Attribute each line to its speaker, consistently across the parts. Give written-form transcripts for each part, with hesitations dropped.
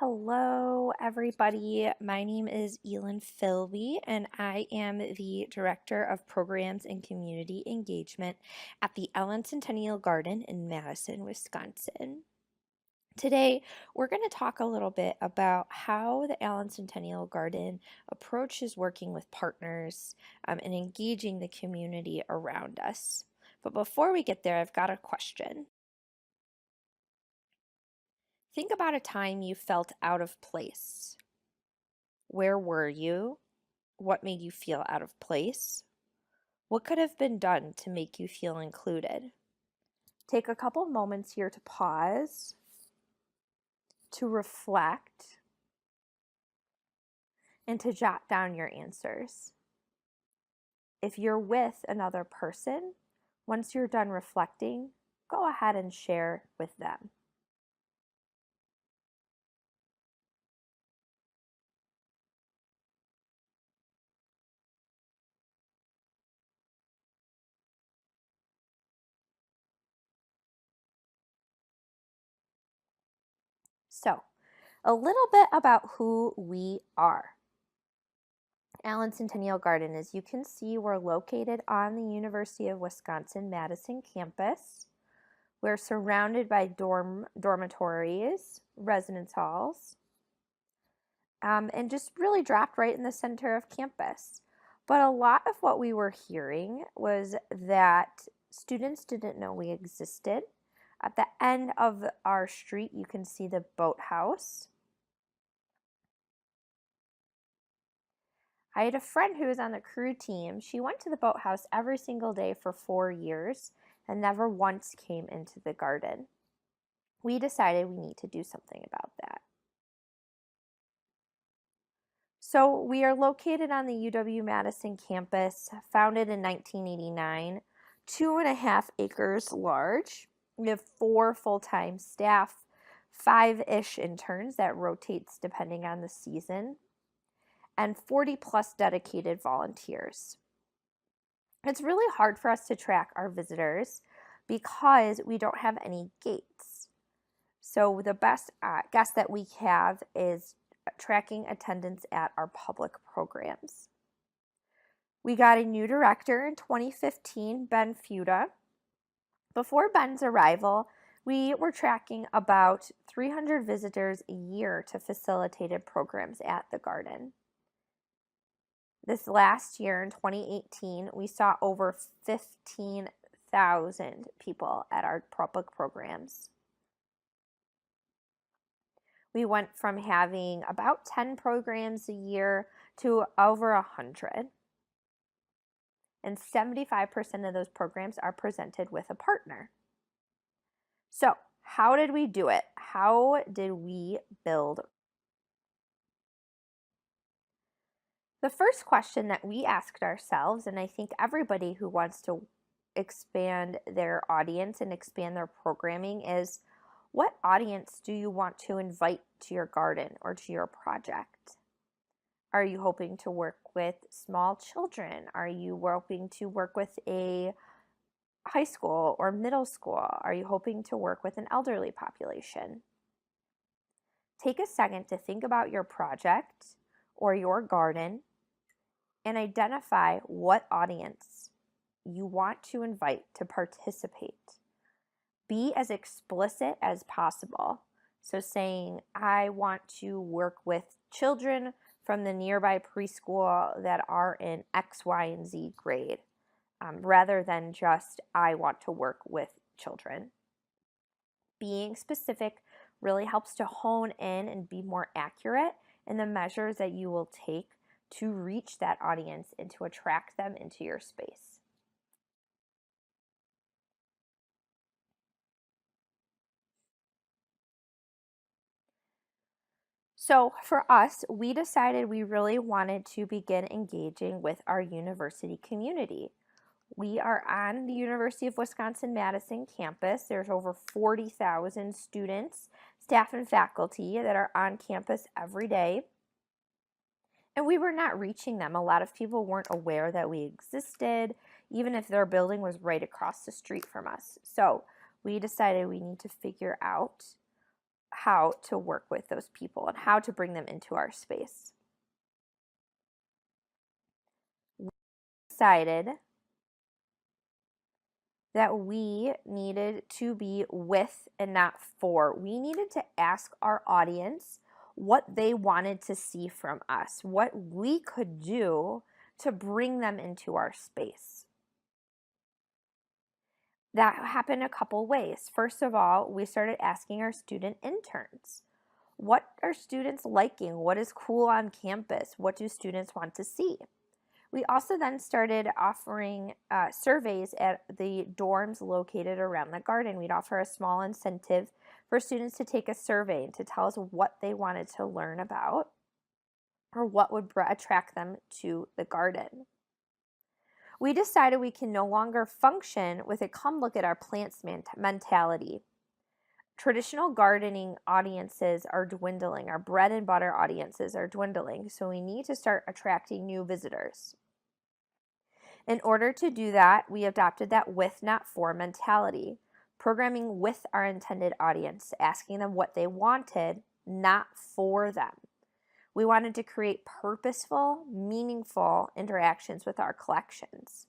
Speaker 1: Hello, everybody. My name is Elin Filbey, and I am the Director of Programs and Community Engagement at the Elin Centennial Garden in Madison, Wisconsin. Today, we're going to talk a little bit about how the Elin Centennial Garden approaches working with partners and engaging the community around us. But before we get there, I've got a question. Think about a time you felt out of place. Where were you? What made you feel out of place? What could have been done to make you feel included? Take a couple moments here to pause, to reflect, and to jot down your answers. If you're with another person, once you're done reflecting, go ahead and share with them. So, a little bit about who we are. Elin Centennial Garden, as you can see, we're located on the University of Wisconsin-Madison campus. We're surrounded by dormitories, residence halls, and just really dropped right in the center of campus. But a lot of what we were hearing was that students didn't know we existed. At the end of our street, you can see the boathouse. I had a friend who was on the crew team. She went to the boathouse every single day for 4 years and never once came into the garden. We decided we need to do something about that. So we are located on the UW-Madison campus, founded in 1989, 2.5 acres large. We have 4 full-time staff, 5-ish interns that rotates depending on the season, and 40 plus dedicated volunteers. It's really hard for us to track our visitors because we don't have any gates. So the best guess that we have is tracking attendance at our public programs. We got a new director in 2015, Ben Fuda. Before Ben's arrival, we were tracking about 300 visitors a year to facilitated programs at the garden. This last year, in 2018, we saw over 15,000 people at our public programs. We went from having about 10 programs a year to over 100. And 75% of those programs are presented with a partner. So, how did we do it? How did we build? The first question that we asked ourselves, and I think everybody who wants to expand their audience and expand their programming, is what audience do you want to invite to your garden or to your project? Are you hoping to work with small children? Are you hoping to work with a high school or middle school? Are you hoping to work with an elderly population? Take a second to think about your project or your garden and identify what audience you want to invite to participate. Be as explicit as possible. So saying, I want to work with children from the nearby preschool that are in X, Y, and Z grade, rather than just, I want to work with children. Being specific really helps to hone in and be more accurate in the measures that you will take to reach that audience and to attract them into your space. So for us, we decided we really wanted to begin engaging with our university community. We are on the University of Wisconsin-Madison campus. There's over 40,000 students, staff, and faculty that are on campus every day. And we were not reaching them. A lot of people weren't aware that we existed, even if their building was right across the street from us. So we decided we need to figure out how to work with those people and how to bring them into our space. We decided that we needed to be with and not for. We needed to ask our audience what they wanted to see from us, what we could do to bring them into our space. That happened a couple ways. First of all, we started asking our student interns, what are students liking? What is cool on campus? What do students want to see? We also then started offering surveys at the dorms located around the garden. We'd offer a small incentive for students to take a survey and to tell us what they wanted to learn about or what would attract them to the garden. We decided we can no longer function with a come look at our plants mentality. Traditional gardening audiences are dwindling. Our bread and butter audiences are dwindling. So we need to start attracting new visitors. In order to do that, we adopted that with, not for mentality, programming with our intended audience, asking them what they wanted, not for them. We wanted to create purposeful, meaningful interactions with our collections.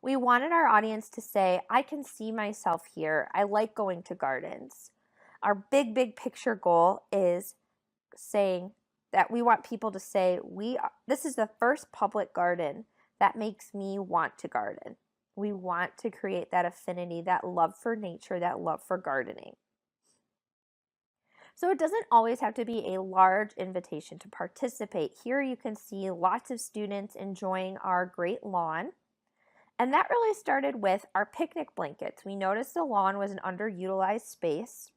Speaker 1: We wanted our audience to say, I can see myself here. I like going to gardens. Our big picture goal is saying that we want people to say, this is the first public garden that makes me want to garden. We want to create that affinity, that love for nature, that love for gardening. So it doesn't always have to be a large invitation to participate. Here you can see lots of students enjoying our great lawn. And that really started with our picnic blankets. We noticed the lawn was an underutilized space.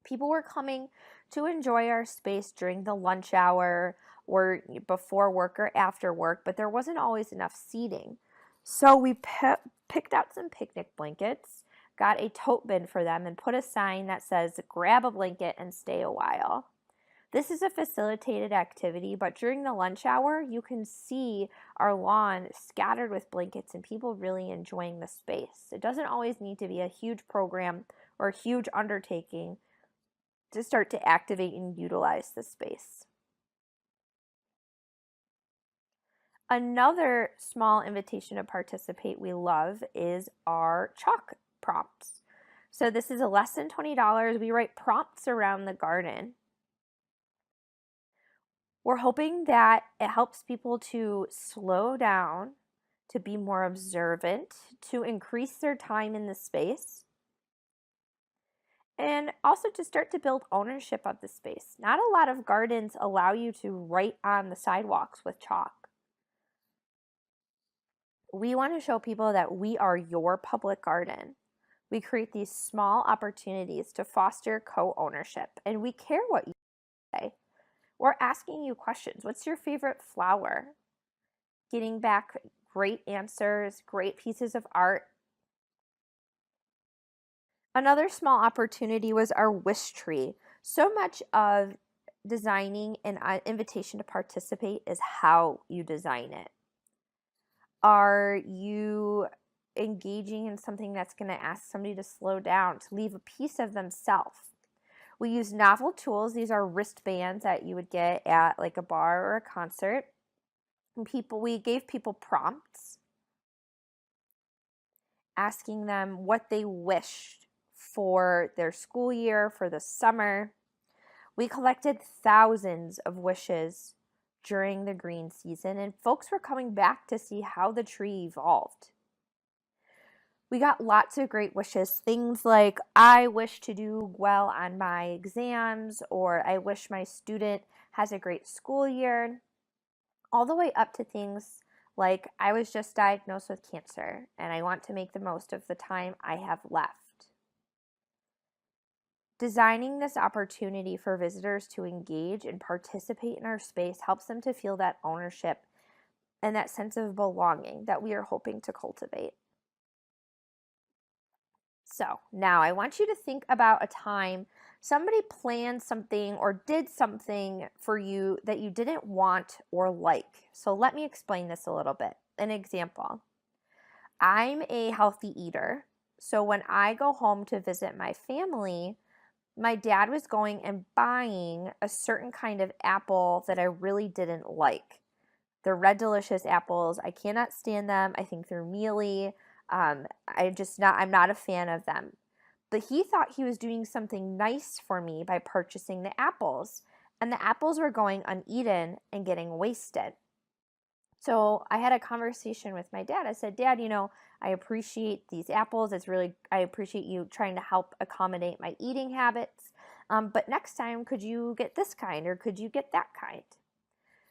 Speaker 1: People were coming to enjoy our space during the lunch hour or before work or after work, but there wasn't always enough seating. So we picked out some picnic blankets, got a tote bin for them, and put a sign that says, grab a blanket and stay a while. This is a facilitated activity, but during the lunch hour, you can see our lawn scattered with blankets and people really enjoying the space. It doesn't always need to be a huge program or a huge undertaking to start to activate and utilize the space. Another small invitation to participate we love is our chalk prompts. So this is a less than $20. We write prompts around the garden. We're hoping that it helps people to slow down, to be more observant, to increase their time in the space, and also to start to build ownership of the space. Not a lot of gardens allow you to write on the sidewalks with chalk. We want to show people that we are your public garden. We create these small opportunities to foster co-ownership, and we care what you say. We're asking you questions. What's your favorite flower? Getting back great answers, great pieces of art. Another small opportunity was our wish tree. So much of designing an invitation to participate is how you design it. Are you engaging in something that's going to ask somebody to slow down, to leave a piece of themselves? We use novel tools. These are wristbands that you would get at like a bar or a concert. And we gave people prompts, asking them what they wished for their school year, for the summer. We collected thousands of wishes during the green season, and folks were coming back to see how the tree evolved. We got lots of great wishes, things like, I wish to do well on my exams, or I wish my student has a great school year, all the way up to things like, I was just diagnosed with cancer, and I want to make the most of the time I have left. Designing this opportunity for visitors to engage and participate in our space helps them to feel that ownership and that sense of belonging that we are hoping to cultivate. So now I want you to think about a time somebody planned something or did something for you that you didn't want or like. So let me explain this a little bit. An example. I'm a healthy eater. So when I go home to visit my family, my dad was going and buying a certain kind of apple that I really didn't like. They're Red Delicious apples. I cannot stand them. I think they're mealy. I'm not a fan of them. But he thought he was doing something nice for me by purchasing the apples. And the apples were going uneaten and getting wasted. So I had a conversation with my dad. I said, Dad, I appreciate these apples. I appreciate you trying to help accommodate my eating habits. But next time, could you get this kind or could you get that kind?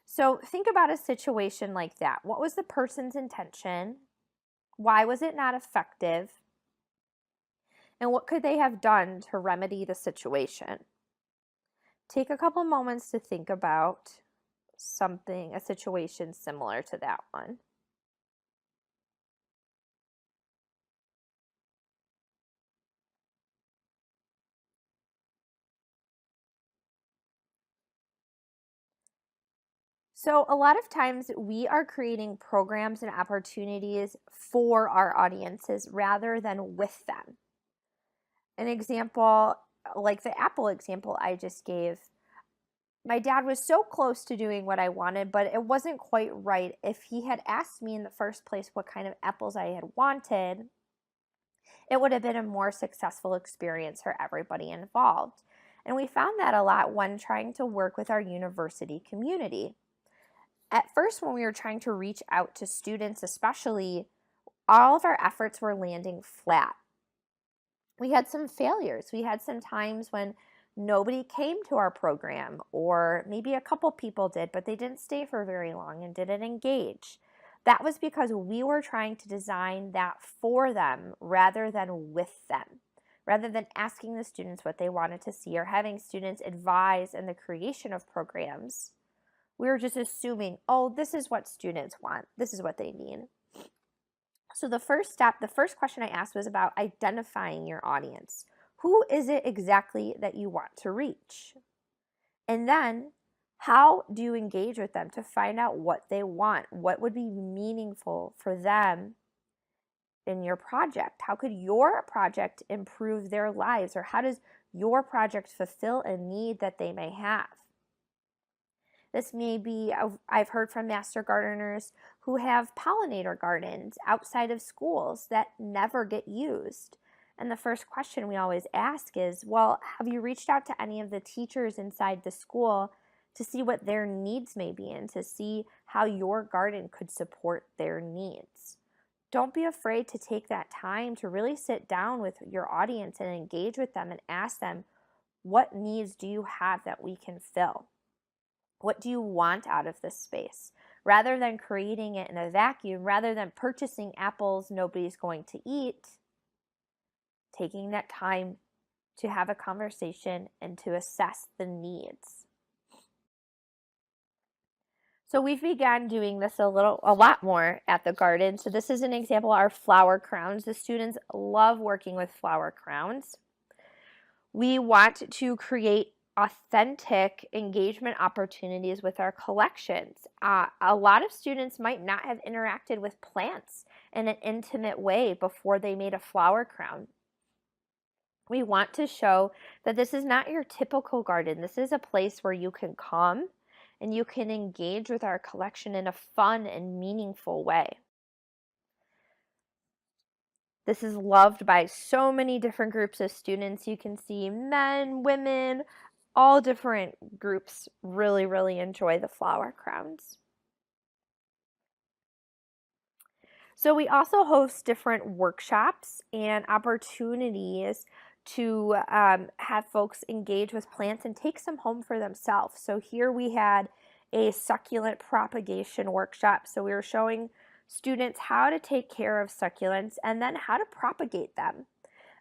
Speaker 1: So think about a situation like that. What was the person's intention? Why was it not effective? And what could they have done to remedy the situation? Take a couple moments to think about a situation similar to that one. So a lot of times we are creating programs and opportunities for our audiences rather than with them. An example, like the Apple example I just gave, my dad was so close to doing what I wanted, but it wasn't quite right. If he had asked me in the first place what kind of apples I had wanted, it would have been a more successful experience for everybody involved. And we found that a lot when trying to work with our university community. At first, when we were trying to reach out to students, especially, all of our efforts were landing flat. We had some failures. We had some times when nobody came to our program, or maybe a couple people did, but they didn't stay for very long and didn't engage. That was because we were trying to design that for them rather than with them, rather than asking the students what they wanted to see or having students advise in the creation of programs. We were just assuming, oh, this is what students want. This is what they need. So the first question I asked was about identifying your audience. Who is it exactly that you want to reach? And then, how do you engage with them to find out what they want? What would be meaningful for them in your project? How could your project improve their lives? Or how does your project fulfill a need that they may have? This may be, I've heard from master gardeners who have pollinator gardens outside of schools that never get used. And the first question we always ask is, well, have you reached out to any of the teachers inside the school to see what their needs may be and to see how your garden could support their needs? Don't be afraid to take that time to really sit down with your audience and engage with them and ask them, what needs do you have that we can fill? What do you want out of this space? Rather than creating it in a vacuum, rather than purchasing apples nobody's going to eat, taking that time to have a conversation and to assess the needs. So we've begun doing this a lot more at the garden. So this is an example of our flower crowns. The students love working with flower crowns. We want to create authentic engagement opportunities with our collections. A lot of students might not have interacted with plants in an intimate way before they made a flower crown. We want to show that this is not your typical garden. This is a place where you can come and you can engage with our collection in a fun and meaningful way. This is loved by so many different groups of students. You can see men, women, all different groups really, really enjoy the flower crowns. So we also host different workshops and opportunities to have folks engage with plants and take some home for themselves. So here we had a succulent propagation workshop. So we were showing students how to take care of succulents and then how to propagate them.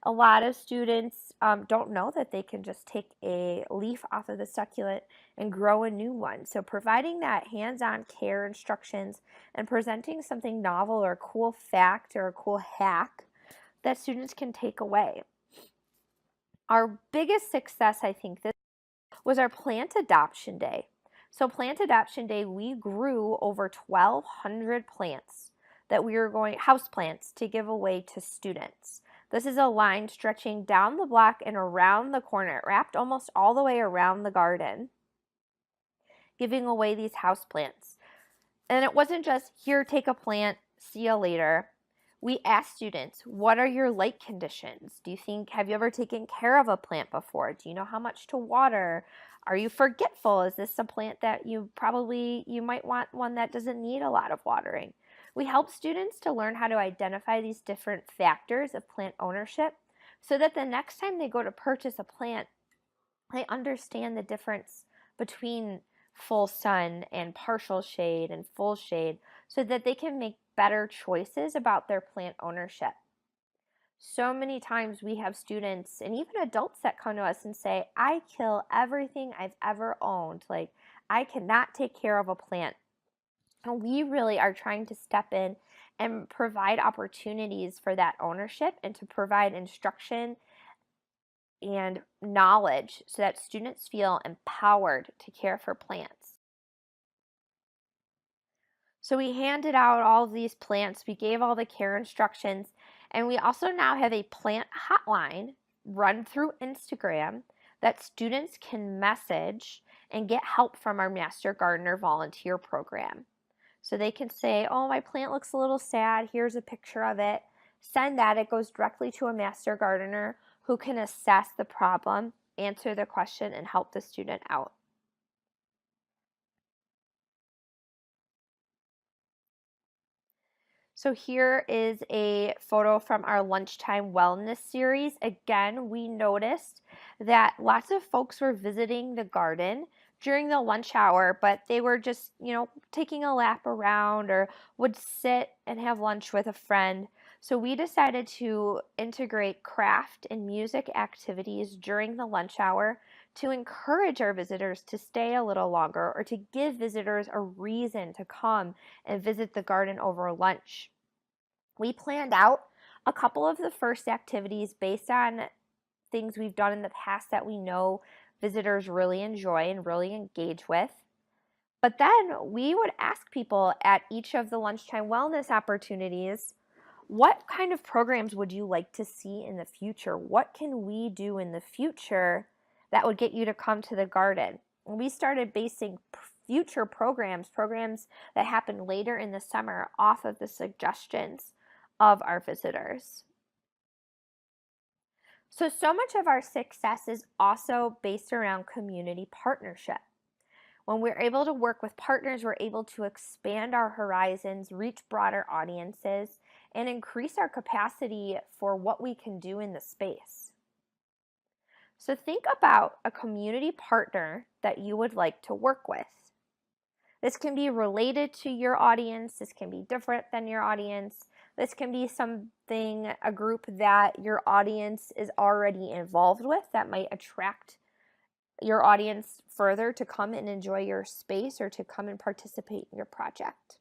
Speaker 1: A lot of students don't know that they can just take a leaf off of the succulent and grow a new one. So providing that hands-on care instructions and presenting something novel or a cool fact or a cool hack that students can take away. Our biggest success, I think, this was our plant adoption day. So plant adoption day, we grew over 1,200 plants that we were house plants to give away to students. This is a line stretching down the block and around the corner. It wrapped almost all the way around the garden, giving away these houseplants. And it wasn't just, here, take a plant, see you later. We asked students, what are your light conditions? Have you ever taken care of a plant before? Do you know how much to water? Are you forgetful? Is this a plant that you might want one that doesn't need a lot of watering? We help students to learn how to identify these different factors of plant ownership so that the next time they go to purchase a plant, they understand the difference between full sun and partial shade and full shade so that they can make better choices about their plant ownership. So many times we have students and even adults that come to us and say, I kill everything I've ever owned. Like, I cannot take care of a plant. And we really are trying to step in and provide opportunities for that ownership and to provide instruction and knowledge so that students feel empowered to care for plants. So we handed out all of these plants, we gave all the care instructions, and we also now have a plant hotline run through Instagram that students can message and get help from our Master Gardener volunteer program. So they can say, oh, my plant looks a little sad, here's a picture of it. Send that, it goes directly to a Master Gardener who can assess the problem, answer the question, and help the student out. So here is a photo from our lunchtime wellness series. Again, we noticed that lots of folks were visiting the garden during the lunch hour, but they were just, taking a lap around or would sit and have lunch with a friend. So we decided to integrate craft and music activities during the lunch hour to encourage our visitors to stay a little longer or to give visitors a reason to come and visit the garden over lunch. We planned out a couple of the first activities based on things we've done in the past that we know visitors really enjoy and really engage with. But then we would ask people at each of the lunchtime wellness opportunities, what kind of programs would you like to see in the future? What can we do in the future that would get you to come to the garden? And we started basing future programs that happen later in the summer, off of the suggestions of our visitors. So much of our success is also based around community partnership. When we're able to work with partners, we're able to expand our horizons, reach broader audiences, and increase our capacity for what we can do in the space. So think about a community partner that you would like to work with. This can be related to your audience. This can be different than your audience. This can be a group that your audience is already involved with that might attract your audience further to come and enjoy your space or to come and participate in your project.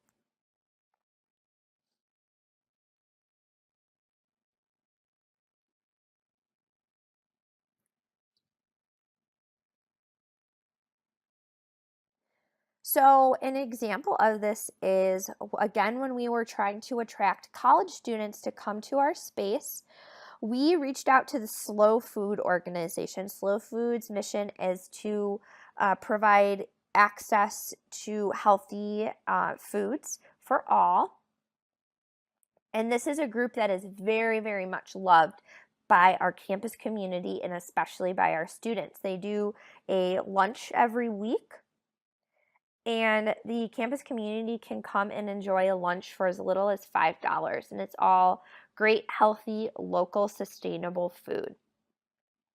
Speaker 1: So an example of this is, again, when we were trying to attract college students to come to our space, we reached out to the Slow Food organization. Slow Food's mission is to provide access to healthy foods for all. And this is a group that is very, very much loved by our campus community and especially by our students. They do a lunch every week, and the campus community can come and enjoy a lunch for as little as $5, and it's all great, healthy, local, sustainable food.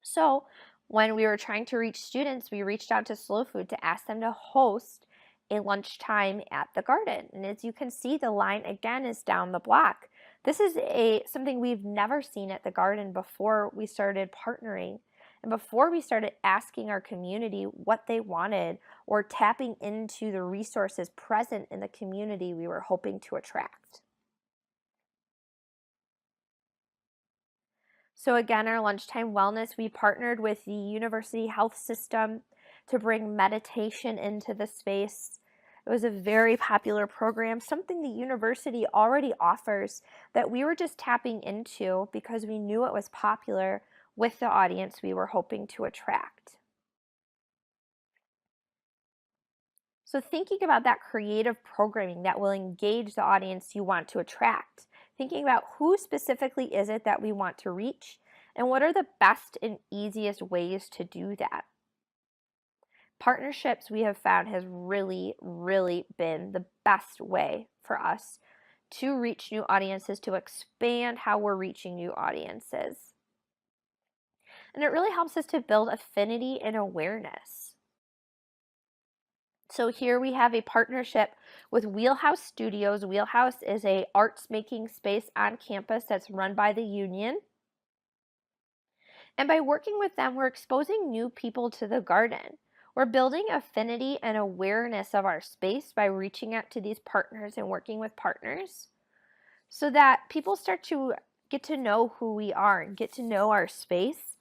Speaker 1: So when we were trying to reach students, we reached out to Slow Food to ask them to host a lunchtime at the garden. And as you can see, the line again is down the block. This is something we've never seen at the garden before we started partnering and before we started asking our community what they wanted or tapping into the resources present in the community we were hoping to attract. So again, our lunchtime wellness, we partnered with the University Health System to bring meditation into the space. It was a very popular program, something the university already offers that we were just tapping into because we knew it was popular with the audience we were hoping to attract. So thinking about that creative programming that will engage the audience you want to attract, thinking about who specifically is it that we want to reach, and what are the best and easiest ways to do that. Partnerships, we have found, has really, really been the best way for us to reach new audiences, to expand how we're reaching new audiences. And it really helps us to build affinity and awareness. So here we have a partnership with Wheelhouse Studios. Wheelhouse is a arts making space on campus that's run by the union. And by working with them, we're exposing new people to the garden. We're building affinity and awareness of our space by reaching out to these partners and working with partners so that people start to get to know who we are and get to know our space.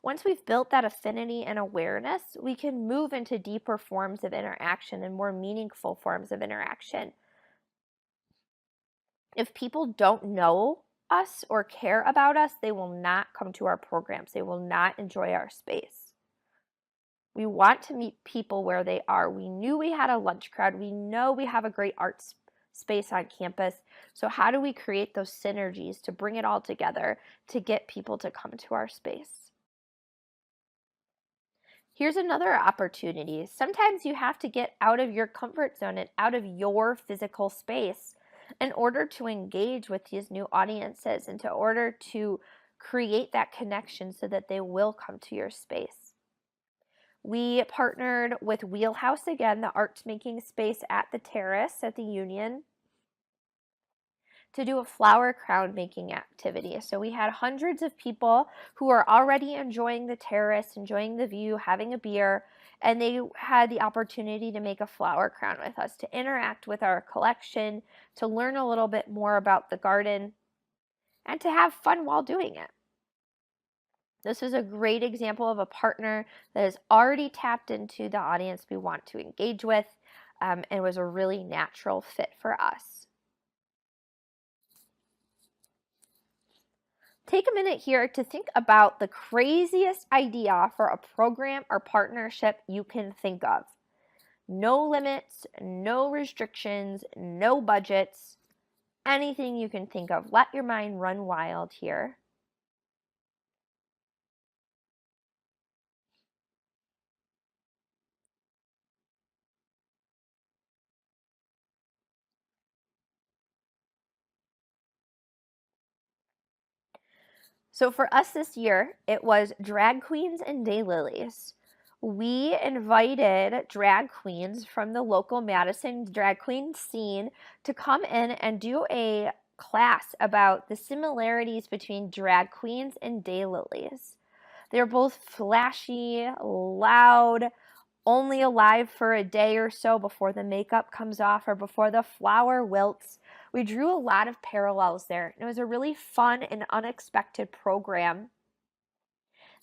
Speaker 1: Once we've built that affinity and awareness, we can move into deeper forms of interaction and more meaningful forms of interaction. If people don't know us or care about us, they will not come to our programs. They will not enjoy our space. We want to meet people where they are. We knew we had a lunch crowd. We know we have a great arts space on campus. So how do we create those synergies to bring it all together to get people to come to our space? Here's another opportunity. Sometimes you have to get out of your comfort zone and out of your physical space in order to engage with these new audiences and to order to create that connection so that they will come to your space. We partnered with Wheelhouse again, the arts making space at the terrace at the Union, to do a flower crown making activity. So we had hundreds of people who are already enjoying the terrace, enjoying the view, having a beer, and they had the opportunity to make a flower crown with us, to interact with our collection, to learn a little bit more about the garden, and to have fun while doing it. This is a great example of a partner that has already tapped into the audience we want to engage with, and was a really natural fit for us. Take a minute here to think about the craziest idea for a program or partnership you can think of. No limits, no restrictions, no budgets, anything you can think of. Let your mind run wild here. So for us this year, it was drag queens and daylilies. We invited drag queens from the local Madison drag queen scene to come in and do a class about the similarities between drag queens and daylilies. They're both flashy, loud, only alive for a day or so before the makeup comes off or before the flower wilts. We drew a lot of parallels there. It was a really fun and unexpected program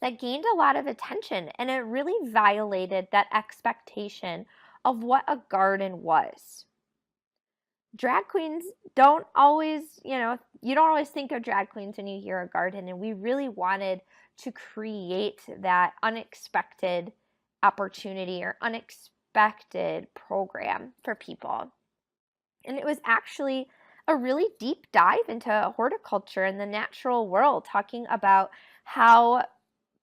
Speaker 1: that gained a lot of attention, and it really violated that expectation of what a garden was. Drag queens don't always, you don't always think of drag queens when you hear a garden, and we really wanted to create that unexpected opportunity or unexpected program for people. And it was actually a really deep dive into horticulture and the natural world, talking about how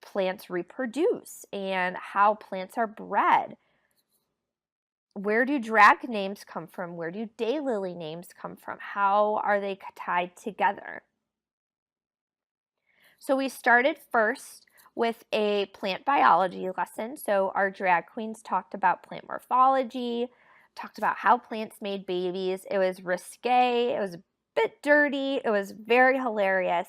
Speaker 1: plants reproduce and how plants are bred. Where do drag names come from? Where do daylily names come from? How are they tied together? So we started first with a plant biology lesson. So our drag queens talked about plant morphology, talked about how plants made babies. It was risque, it was a bit dirty, it was very hilarious,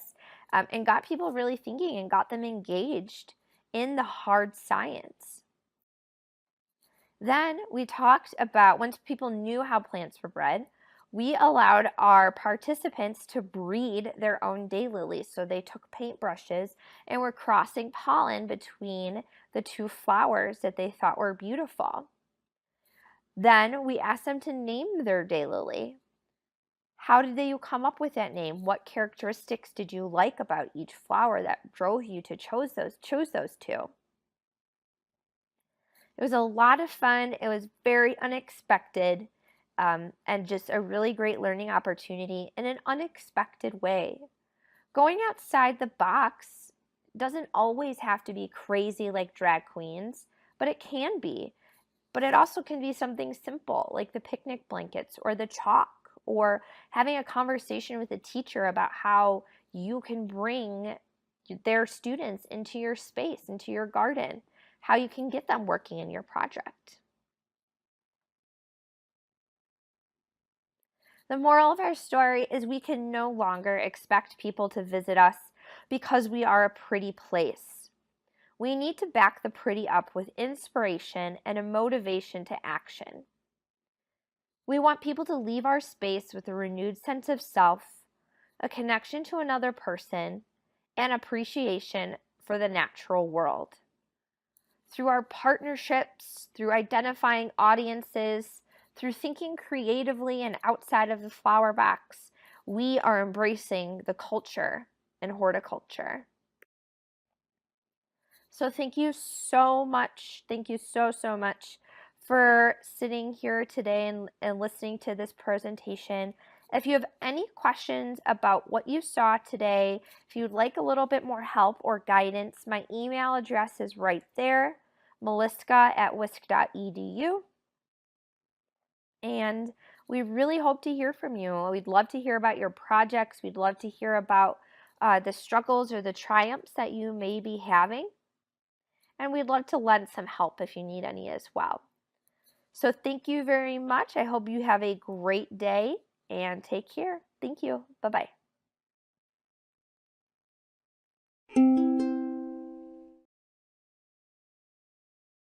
Speaker 1: and got people really thinking and got them engaged in the hard science. Then we talked about, once people knew how plants were bred, we allowed our participants to breed their own daylilies. So they took paintbrushes and were crossing pollen between the two flowers that they thought were beautiful. Then we asked them to name their daylily. How did you come up with that name? What characteristics did you like about each flower that drove you to choose those two? It was a lot of fun. It was very unexpected, and just a really great learning opportunity in an unexpected way. Going outside the box doesn't always have to be crazy like drag queens, but it can be. But it also can be something simple like the picnic blankets or the chalk, or having a conversation with a teacher about how you can bring their students into your space, into your garden, how you can get them working in your project. The moral of our story is we can no longer expect people to visit us because we are a pretty place. We need to back the pretty up with inspiration and a motivation to action. We want people to leave our space with a renewed sense of self, a connection to another person, and appreciation for the natural world. Through our partnerships, through identifying audiences, through thinking creatively and outside of the flower box, we are embracing the culture and horticulture. So thank you so much. Thank you so much for sitting here today and listening to this presentation. If you have any questions about what you saw today, if you'd like a little bit more help or guidance, my email address is right there, meliska@wisc.edu. And we really hope to hear from you. We'd love to hear about your projects. We'd love to hear about the struggles or the triumphs that you may be having. And we'd love to lend some help if you need any as well. So thank you very much. I hope you have a great day and take care. Thank you. Bye-bye.